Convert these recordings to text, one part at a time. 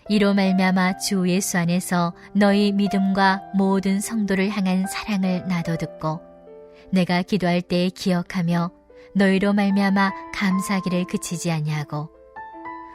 이로 말미암아 주 예수 안에서 너희 믿음과 모든 성도를 향한 사랑을 나도 듣고 내가 기도할 때에 기억하며 너희로 말미암아 감사하기를 그치지 아니하고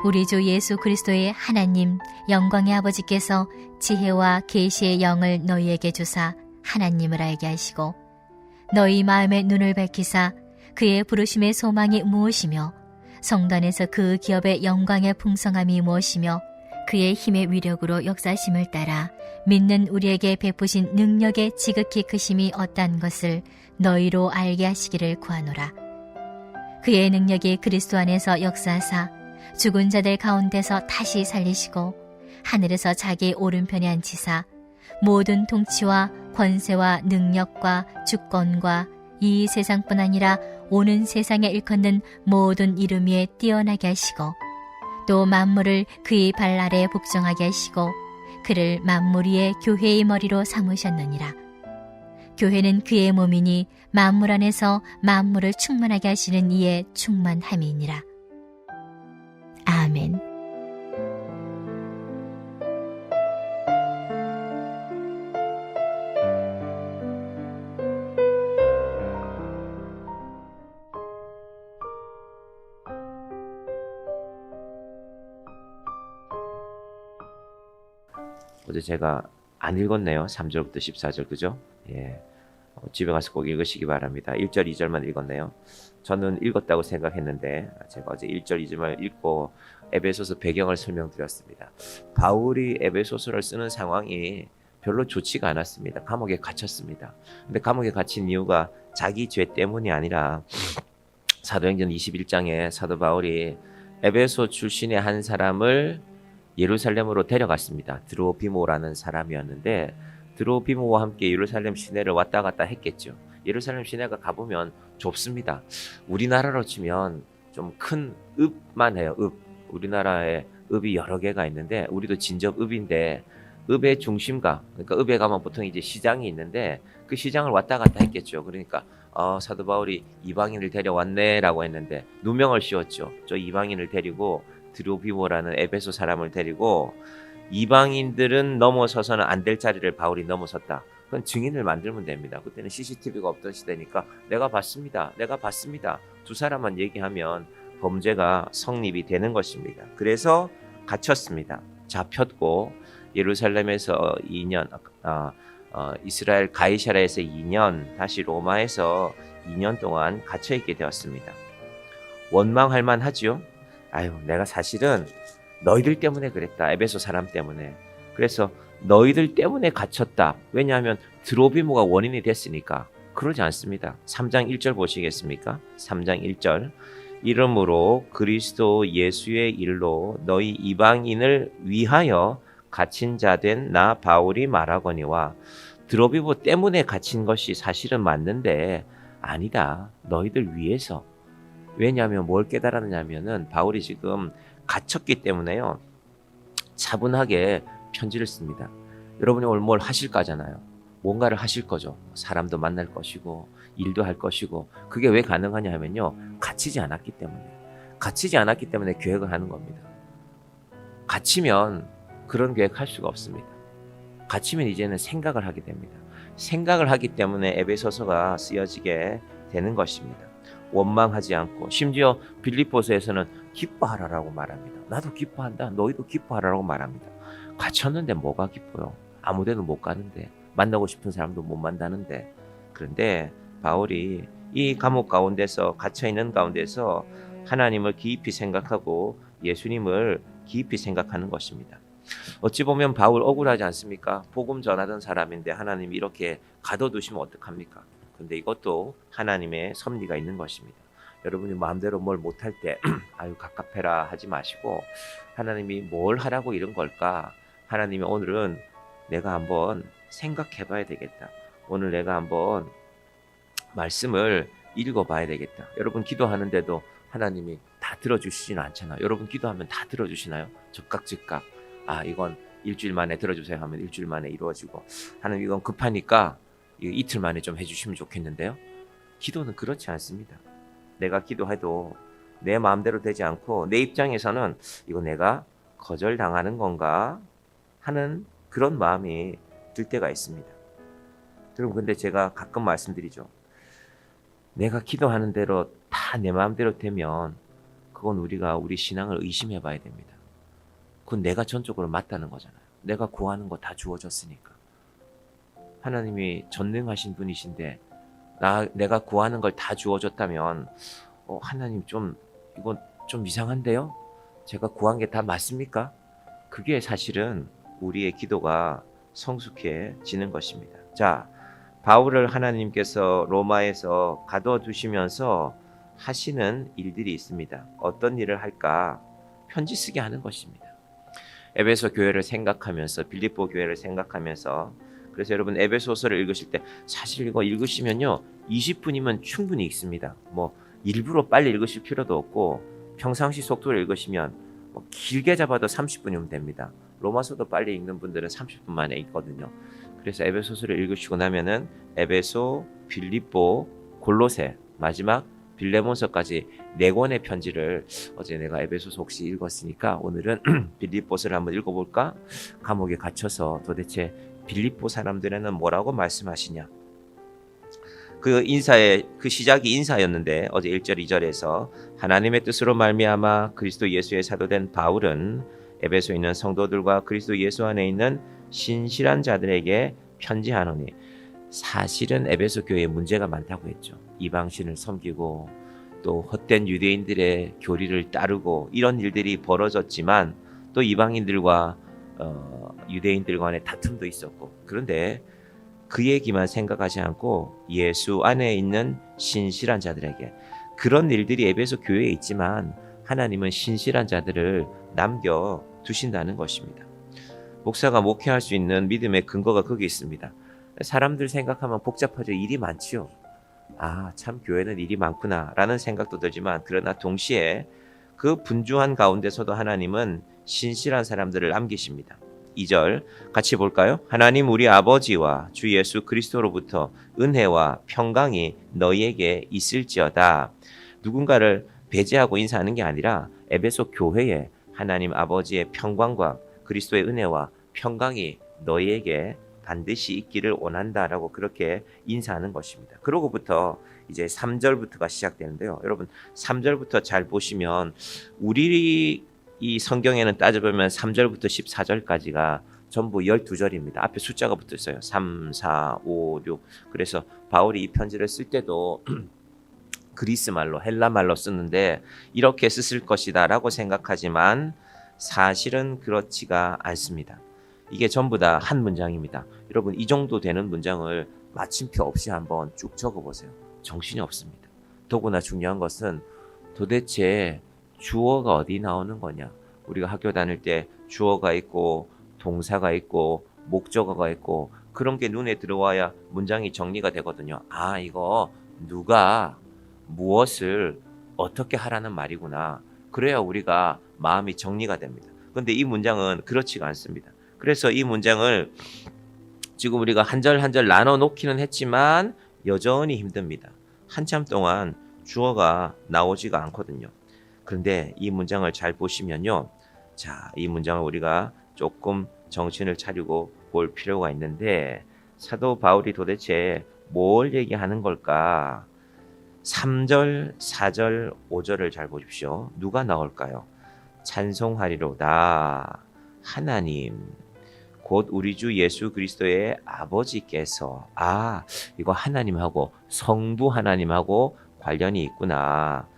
우리 주 예수 그리스도의 하나님 영광의 아버지께서 지혜와 계시의 영을 너희에게 주사 하나님을 알게 하시고 너희 마음의 눈을 밝히사 그의 부르심의 소망이 무엇이며 성도 안에서 그 기업의 영광의 풍성함이 무엇이며 그의 힘의 위력으로 역사심을 따라 믿는 우리에게 베푸신 능력의 지극히 크심이 어떠한 것을 너희로 알게 하시기를 구하노라. 그의 능력이 그리스도 안에서 역사하사 죽은 자들 가운데서 다시 살리시고 하늘에서 자기 오른편에 앉히사 모든 통치와 권세와 능력과 주권과 이 세상뿐 아니라 오는 세상에 일컫는 모든 이름 위에 뛰어나게 하시고 또 만물을 그의 발 아래에 복종하게 하시고 그를 만물 위에 교회의 머리로 삼으셨느니라. 교회는 그의 몸이니 만물 안에서 만물을 충만하게 하시는 이의 충만함이니라. 아멘. 어제 제가 안 읽었네요. 3절부터 14절, 그죠? 예. 집에 가서 꼭 읽으시기 바랍니다. 1절, 2절만 읽었네요. 저는 읽었다고 생각했는데 제가 어제 1절, 2절만 읽고 에베소서 배경을 설명드렸습니다. 바울이 에베소서를 쓰는 상황이 별로 좋지가 않았습니다. 감옥에 갇혔습니다. 근데 감옥에 갇힌 이유가 자기 죄 때문이 아니라 사도행전 21장에 사도 바울이 에베소 출신의 한 사람을 예루살렘으로 데려갔습니다. 드로비모라는 사람이었는데 드로비모와 함께 예루살렘 시내를 왔다 갔다 했겠죠. 예루살렘 시내가 가보면 좁습니다. 우리나라로 치면 좀 큰 읍만 해요. 읍. 우리나라에 읍이 여러 개가 있는데 우리도 진접 읍인데 읍의 중심가, 그러니까 읍에 가면 보통 이제 시장이 있는데 그 시장을 왔다 갔다 했겠죠. 그러니까 사도 바울이 이방인을 데려왔네라고 했는데 누명을 씌웠죠. 저 이방인을 데리고 드로비모라는 에베소 사람을 데리고 이방인들은 넘어서서는 안 될 자리를 바울이 넘어섰다. 그건 증인을 만들면 됩니다. 그때는 CCTV가 없던 시대니까 내가 봤습니다. 두 사람만 얘기하면 범죄가 성립이 되는 것입니다. 그래서 갇혔습니다. 잡혔고 예루살렘에서 2년, 이스라엘 가이사랴에서 2년, 다시 로마에서 2년 동안 갇혀있게 되었습니다. 원망할 만하죠. 아유, 내가 사실은 너희들 때문에 그랬다. 에베소 사람 때문에. 그래서 너희들 때문에 갇혔다. 왜냐하면 드로비모가 원인이 됐으니까. 그러지 않습니다. 3장 1절 보시겠습니까? 3장 1절. 이러므로 그리스도 예수의 일로 너희 이방인을 위하여 갇힌 자 된 나 바울이 말하거니와, 드로비모 때문에 갇힌 것이 사실은 맞는데 아니다. 너희들 위해서. 왜냐하면 뭘 깨달았냐면은 바울이 지금 갇혔기 때문에요. 차분하게 편지를 씁니다. 여러분이 오늘 뭘 하실 거잖아요. 뭔가를 하실 거죠. 사람도 만날 것이고 일도 할 것이고. 그게 왜 가능하냐 하면요. 갇히지 않았기 때문에 계획을 하는 겁니다. 갇히면 그런 계획할 수가 없습니다. 갇히면 이제는 생각을 하게 됩니다. 생각을 하기 때문에 에베소서가 쓰여지게 되는 것입니다. 원망하지 않고, 심지어 빌립보서에서는 기뻐하라라고 말합니다. 나도 기뻐한다. 너희도 기뻐하라라고 말합니다. 갇혔는데 뭐가 기뻐요? 아무데도 못 가는데, 만나고 싶은 사람도 못 만나는데. 그런데 바울이 이 감옥 가운데서, 갇혀있는 가운데서 하나님을 깊이 생각하고 예수님을 깊이 생각하는 것입니다. 어찌 보면 바울 억울하지 않습니까? 복음 전하던 사람인데 하나님이 이렇게 가둬두시면 어떡합니까? 근데 이것도 하나님의 섭리가 있는 것입니다. 여러분이 마음대로 뭘 못할 때 아유 갑갑해라 하지 마시고, 하나님이 뭘 하라고 이런 걸까? 하나님이 오늘은 내가 한번 생각해 봐야 되겠다. 오늘 내가 한번 말씀을 읽어 봐야 되겠다. 여러분 기도하는데도 하나님이 다 들어주시지는 않잖아요. 여러분 기도하면 다 들어주시나요? 즉각 이건 일주일 만에 들어주세요 하면 일주일 만에 이루어지고, 하나님 이건 급하니까 이틀 만에 좀 해주시면 좋겠는데요. 기도는 그렇지 않습니다. 내가 기도해도 내 마음대로 되지 않고 내 입장에서는 이거 내가 거절당하는 건가 하는 그런 마음이 들 때가 있습니다. 여러분, 근데 제가 가끔 말씀드리죠. 내가 기도하는 대로 다 내 마음대로 되면 그건 우리가 우리 신앙을 의심해 봐야 됩니다. 그건 내가 전적으로 맞다는 거잖아요. 내가 구하는 거 다 주어졌으니까. 하나님이 전능하신 분이신데 내가 구하는 걸 다 주어졌다면 하나님 이건 좀 이상한데요? 제가 구한 게 다 맞습니까? 그게 사실은 우리의 기도가 성숙해지는 것입니다. 자, 바울을 하나님께서 로마에서 가둬두시면서 하시는 일들이 있습니다. 어떤 일을 할까? 편지 쓰게 하는 것입니다. 에베소 교회를 생각하면서, 빌립보 교회를 생각하면서, 그래서 여러분 에베소서를 읽으실 때 사실 이거 읽으시면요 20분이면 충분히 읽습니다. 뭐 일부러 빨리 읽으실 필요도 없고 평상시 속도로 읽으시면 길게 잡아도 30분이면 됩니다. 로마서도 빨리 읽는 분들은 30분 만에 읽거든요. 그래서 에베소서를 읽으시고 나면은 에베소, 빌립보, 골로새, 마지막 빌레몬서까지 4권의 편지를 어제 내가 에베소서 혹시 읽었으니까 오늘은 빌립보서를 한번 읽어볼까? 감옥에 갇혀서 도대체 빌립보 사람들에는 뭐라고 말씀하시냐? 그 시작이 인사였는데 어제 1절 2절에서 하나님의 뜻으로 말미암아 그리스도 예수의 사도된 바울은 에베소에 있는 성도들과 그리스도 예수 안에 있는 신실한 자들에게 편지하노니, 사실은 에베소 교회에 문제가 많다고 했죠. 이방신을 섬기고 또 헛된 유대인들의 교리를 따르고 이런 일들이 벌어졌지만 또 이방인들과 유대인들 간의 다툼도 있었고, 그런데 그 얘기만 생각하지 않고 예수 안에 있는 신실한 자들에게, 그런 일들이 에베소 교회에 있지만 하나님은 신실한 자들을 남겨두신다는 것입니다. 목사가 목회할 수 있는 믿음의 근거가 거기 있습니다. 사람들 생각하면 복잡하죠. 일이 많지요. 참 교회는 일이 많구나 라는 생각도 들지만, 그러나 동시에 그 분주한 가운데서도 하나님은 신실한 사람들을 남기십니다. 2절 같이 볼까요? 하나님 우리 아버지와 주 예수 그리스도로부터 은혜와 평강이 너희에게 있을지어다. 누군가를 배제하고 인사하는 게 아니라 에베소 교회에 하나님 아버지의 평강과 그리스도의 은혜와 평강이 너희에게 반드시 있기를 원한다라고 그렇게 인사하는 것입니다. 그러고부터 이제 3절부터가 시작되는데요. 여러분 3절부터 잘 보시면 우리 이 성경에는 따져보면 3절부터 14절까지가 전부 12절입니다. 앞에 숫자가 붙어 있어요. 3, 4, 5, 6. 그래서 바울이 이 편지를 쓸 때도 그리스 말로, 헬라 말로 쓰는데 이렇게 쓰실 것이다라고 생각하지만 사실은 그렇지가 않습니다. 이게 전부 다 한 문장입니다. 여러분 이 정도 되는 문장을 마침표 없이 한번 쭉 적어보세요. 정신이 없습니다. 더구나 중요한 것은 도대체 주어가 어디 나오는 거냐. 우리가 학교 다닐 때 주어가 있고 동사가 있고 목적어가 있고 그런 게 눈에 들어와야 문장이 정리가 되거든요. 이거 누가 무엇을 어떻게 하라는 말이구나. 그래야 우리가 마음이 정리가 됩니다. 그런데 이 문장은 그렇지가 않습니다. 그래서 이 문장을 지금 우리가 한 절 한 절 나눠 놓기는 했지만 여전히 힘듭니다. 한참 동안 주어가 나오지가 않거든요. 그런데 이 문장을 잘 보시면요. 자, 이 문장을 우리가 조금 정신을 차리고 볼 필요가 있는데 사도 바울이 도대체 뭘 얘기하는 걸까? 3절, 4절, 5절을 잘 보십시오. 누가 나올까요? 찬송하리로다. 하나님, 곧 우리 주 예수 그리스도의 아버지께서. 이거 하나님하고 성부 하나님하고 관련이 있구나.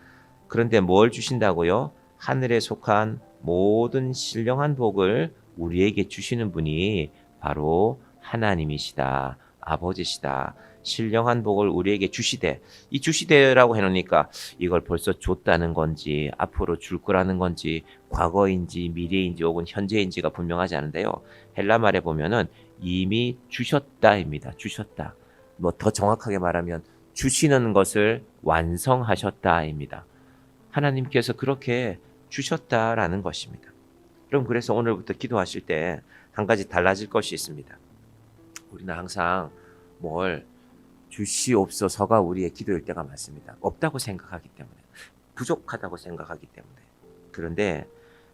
그런데 뭘 주신다고요? 하늘에 속한 모든 신령한 복을 우리에게 주시는 분이 바로 하나님이시다. 아버지시다. 신령한 복을 우리에게 주시되, 이 주시되라고 해놓으니까 이걸 벌써 줬다는 건지 앞으로 줄 거라는 건지 과거인지 미래인지 혹은 현재인지가 분명하지 않은데요. 헬라 말에 보면은 이미 주셨다입니다. 주셨다. 뭐 더 정확하게 말하면 주시는 것을 완성하셨다입니다. 하나님께서 그렇게 주셨다라는 것입니다. 그럼 그래서 오늘부터 기도하실 때 한 가지 달라질 것이 있습니다. 우리는 항상 뭘 주시옵소서가 우리의 기도일 때가 많습니다. 없다고 생각하기 때문에, 부족하다고 생각하기 때문에. 그런데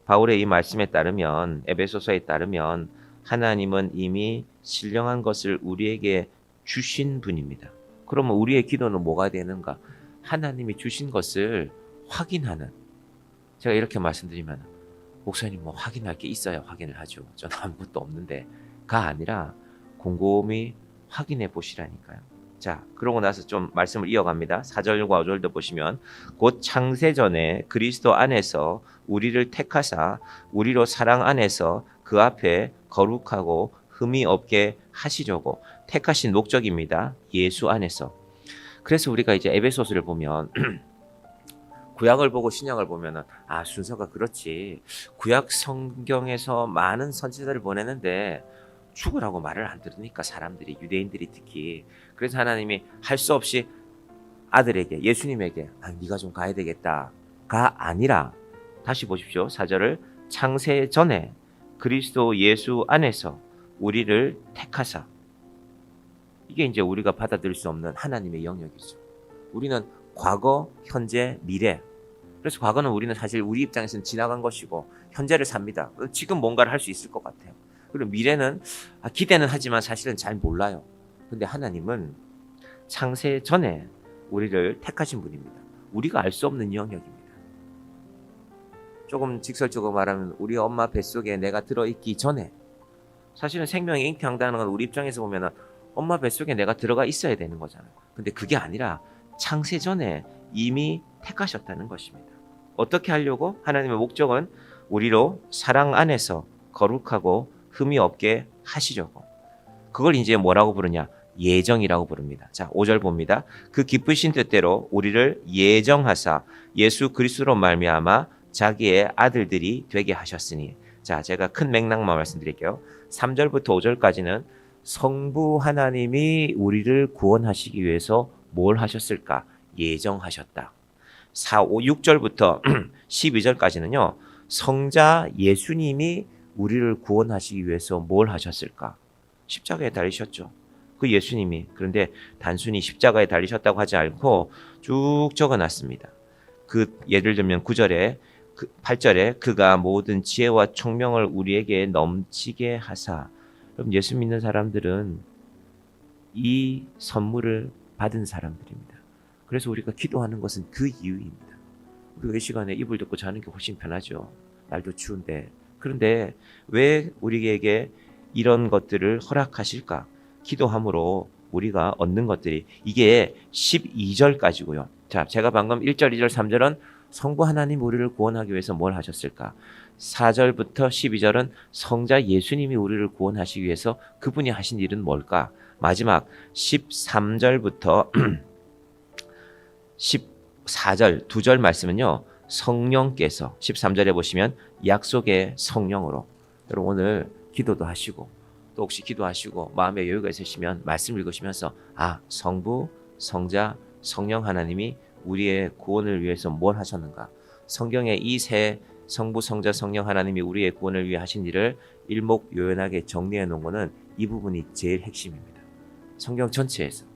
바울의 이 말씀에 따르면, 에베소서에 따르면 하나님은 이미 신령한 것을 우리에게 주신 분입니다. 그러면 우리의 기도는 뭐가 되는가? 하나님이 주신 것을 확인하는. 제가 이렇게 말씀드리면, 목사님 뭐 확인할 게 있어야 확인을 하죠. 저는 아무것도 없는데가 아니라 곰곰이 확인해 보시라니까요. 자, 그러고 나서 좀 말씀을 이어갑니다. 4절과 5절도 보시면, 곧 창세전에 그리스도 안에서 우리를 택하사 우리로 사랑 안에서 그 앞에 거룩하고 흠이 없게 하시려고. 택하신 목적입니다. 예수 안에서. 그래서 우리가 이제 에베소서를 보면 구약을 보고 신약을 보면은 순서가 그렇지. 구약 성경에서 많은 선지자들을 보내는데 죽으라고 말을 안 들으니까 사람들이, 유대인들이 특히. 그래서 하나님이 할 수 없이 아들에게, 예수님에게 네가 좀 가야 되겠다가 아니라, 다시 보십시오. 4절을, 창세 전에 그리스도 예수 안에서 우리를 택하사. 이게 이제 우리가 받아들일 수 없는 하나님의 영역이죠. 우리는 과거, 현재, 미래. 그래서 과거는 우리는 사실 우리 입장에서는 지나간 것이고 현재를 삽니다. 지금 뭔가를 할 수 있을 것 같아요. 그리고 미래는 기대는 하지만 사실은 잘 몰라요. 근데 하나님은 창세 전에 우리를 택하신 분입니다. 우리가 알 수 없는 영역입니다. 조금 직설적으로 말하면 우리 엄마 뱃속에 내가 들어있기 전에, 사실은 생명이 잉태한다는 건 우리 입장에서 보면 엄마 뱃속에 내가 들어가 있어야 되는 거잖아요. 근데 그게 아니라 창세 전에 이미 택하셨다는 것입니다. 어떻게 하려고? 하나님의 목적은 우리로 사랑 안에서 거룩하고 흠이 없게 하시려고. 그걸 이제 뭐라고 부르냐? 예정이라고 부릅니다. 자, 5절 봅니다. 그 기쁘신 뜻대로 우리를 예정하사 예수 그리스도로 말미암아 자기의 아들들이 되게 하셨으니. 자, 제가 큰 맥락만 말씀드릴게요. 3절부터 5절까지는 성부 하나님이 우리를 구원하시기 위해서 뭘 하셨을까? 예정하셨다. 6절부터 12절까지는요. 성자 예수님이 우리를 구원하시기 위해서 뭘 하셨을까? 십자가에 달리셨죠. 그 예수님이. 그런데 단순히 십자가에 달리셨다고 하지 않고 쭉 적어놨습니다. 예를 들면 9절에 8절에 그가 모든 지혜와 총명을 우리에게 넘치게 하사. 그럼 예수 믿는 사람들은 이 선물을 받은 사람들입니다. 그래서 우리가 기도하는 것은 그 이유입니다. 우리가 이 시간에 이불 덮고 자는 게 훨씬 편하죠. 날도 추운데. 그런데 왜 우리에게 이런 것들을 허락하실까? 기도함으로 우리가 얻는 것들이, 이게 12절까지고요. 자, 제가 방금 1절, 2절, 3절은 성부 하나님 우리를 구원하기 위해서 뭘 하셨을까? 4절부터 12절은 성자 예수님이 우리를 구원하시기 위해서 그분이 하신 일은 뭘까? 마지막 13절부터 14절 2절 말씀은요. 성령께서 13절에 보시면 약속의 성령으로. 여러분 오늘 기도도 하시고 또 혹시 기도하시고 마음에 여유가 있으시면 말씀 읽으시면서 성부, 성자, 성령 하나님이 우리의 구원을 위해서 뭘 하셨는가? 성경에 이 세 성부, 성자, 성령 하나님이 우리의 구원을 위해 하신 일을 일목요연하게 정리해 놓은 것은 이 부분이 제일 핵심입니다. 성경 전체에서.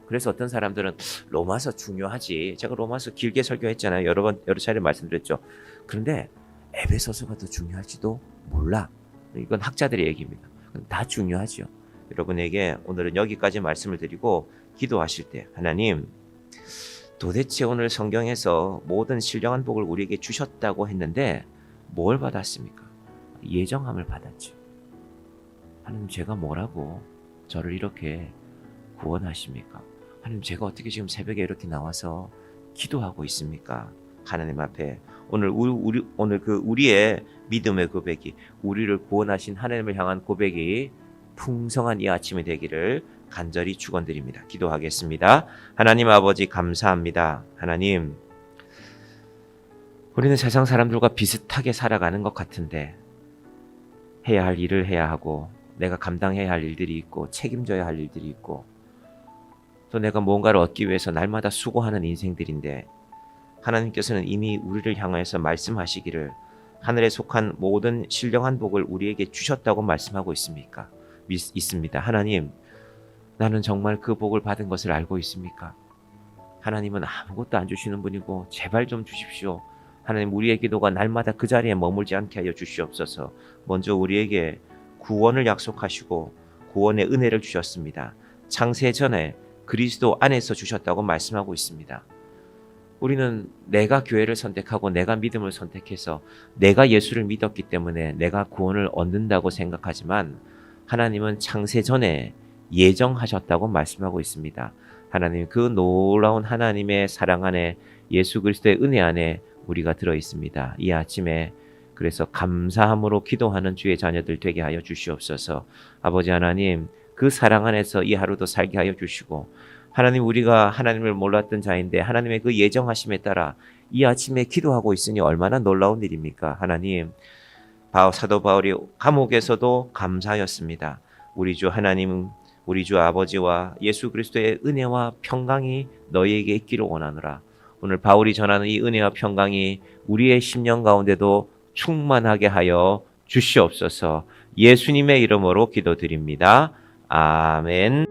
그래서 어떤 사람들은 로마서 중요하지. 제가 로마서 길게 설교했잖아요. 여러 차례 말씀드렸죠. 그런데 에베소서가 더 중요할지도 몰라. 이건 학자들의 얘기입니다. 다 중요하죠. 여러분에게 오늘은 여기까지 말씀을 드리고 기도하실 때, 하나님 도대체 오늘 성경에서 모든 신령한 복을 우리에게 주셨다고 했는데 뭘 받았습니까? 예정함을 받았죠. 하나님 제가 뭐라고 저를 이렇게 구원하십니까? 하나님 제가 어떻게 지금 새벽에 이렇게 나와서 기도하고 있습니까? 하나님 앞에 오늘 우리의 믿음의 고백이, 우리를 구원하신 하나님을 향한 고백이 풍성한 이 아침이 되기를 간절히 축원드립니다. 기도하겠습니다. 하나님 아버지 감사합니다. 하나님, 우리는 세상 사람들과 비슷하게 살아가는 것 같은데 해야 할 일을 해야 하고 내가 감당해야 할 일들이 있고 책임져야 할 일들이 있고 또 내가 뭔가를 얻기 위해서 날마다 수고하는 인생들인데 하나님께서는 이미 우리를 향해서 말씀하시기를 하늘에 속한 모든 신령한 복을 우리에게 주셨다고 말씀하고 있습니까? 있습니다. 하나님, 나는 정말 그 복을 받은 것을 알고 있습니까? 하나님은 아무것도 안 주시는 분이고 제발 좀 주십시오. 하나님 우리의 기도가 날마다 그 자리에 머물지 않게 하여 주시옵소서. 먼저 우리에게 구원을 약속하시고 구원의 은혜를 주셨습니다. 창세 전에 그리스도 안에서 주셨다고 말씀하고 있습니다. 우리는 내가 교회를 선택하고 내가 믿음을 선택해서 내가 예수를 믿었기 때문에 내가 구원을 얻는다고 생각하지만 하나님은 창세 전에 예정하셨다고 말씀하고 있습니다. 하나님 그 놀라운 하나님의 사랑 안에 예수 그리스도의 은혜 안에 우리가 들어 있습니다. 이 아침에 그래서 감사함으로 기도하는 주의 자녀들 되게 하여 주시옵소서. 아버지 하나님 그 사랑 안에서 이 하루도 살게 하여 주시고 하나님 우리가 하나님을 몰랐던 자인데 하나님의 그 예정하심에 따라 이 아침에 기도하고 있으니 얼마나 놀라운 일입니까? 하나님 사도 바울이 감옥에서도 감사하였습니다. 우리 주 하나님 우리 주 아버지와 예수 그리스도의 은혜와 평강이 너희에게 있기를 원하노라. 오늘 바울이 전하는 이 은혜와 평강이 우리의 심령 가운데도 충만하게 하여 주시옵소서. 예수님의 이름으로 기도드립니다. 아멘.